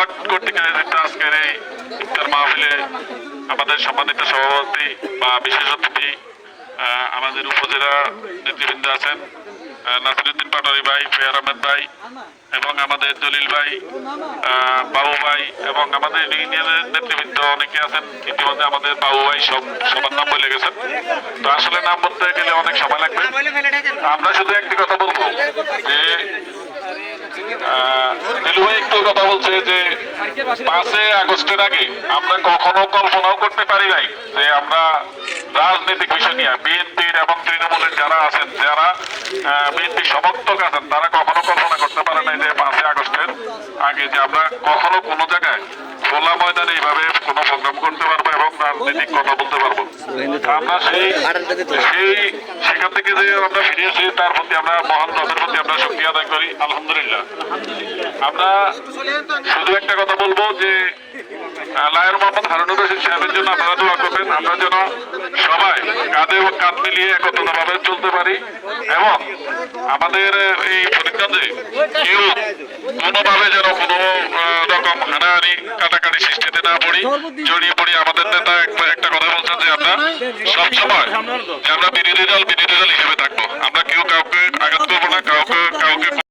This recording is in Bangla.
ওয়ার্ড কর্তৃক আয়োজিত আজকের এই ইফতার মাহফিলে আমাদের সম্মানিত সভাপতি বা বিশেষ অতিথি আমাদের উপজেলা নেতৃবৃন্দ আছেন, নাসিরউদ্দিন পাটোয়ারি ভাই, ফেয়ার আহমেদ ভাই এবং আমাদের জলিল ভাই, বাবু ভাই এবং আমাদের ইউনিয়নের নেতৃবৃন্দ অনেকে আছেন। ইতিমধ্যে আমাদের বাবু ভাই সবার নাম বলে গেছেন, তো আসলে নাম বলতে গেলে অনেক সময় লাগবে। আমরা শুধু একটি কথা বলবো যে নীলু ভাই একটু কথা বলছে যে 5 আগস্টের আগে আমরা কখনো কল্পনাও করতে পারি নাই যে আমরা রাজনৈতিক বিষয় নিয়ে বিএনপির এবং তৃণমূলের যারা আছেন, যারা বিএনপির সমর্থক আছেন, তারা কখনো কল্পনা করতে পারে নাই যে 5 আগস্টের আগে যে আমরা কখনো কোনো জায়গায় খোলা ময়দানে এইভাবে কোনো প্রোগ্রাম করতে পারবো এবং রাজনৈতিক কথা বলতে পারবো। আমরা সেখান থেকে যে আমরা ফিরিয়েছি তার প্রতি আমরা মহান রবের প্রতি আমরা শুকরিয়া আদায় করি, আলহামদুলিল্লাহ। আমরা শুধু একটা কথা বলবো যে লায়র মোহাম্মদ হারুনুর রশিদ সাহেবের জন্য আপনারা দোয়া করবেন, আমরা যেন সবাই কাঁধে কাঁধ মিলিয়ে একত্রিতভাবে চলতে পারি এবং আমাদের এই ফরিদগঞ্জে কেউ কোনোভাবে যেন কোনো রকম হানাহানি কাটাকাটি সৃষ্টিতে না পড়ি, জড়িয়ে পড়ি। আমাদের নেতা একটা কথা বলছেন যে আমরা সবসময় যে আমরা বিরোধী দল হিসেবে থাকবো।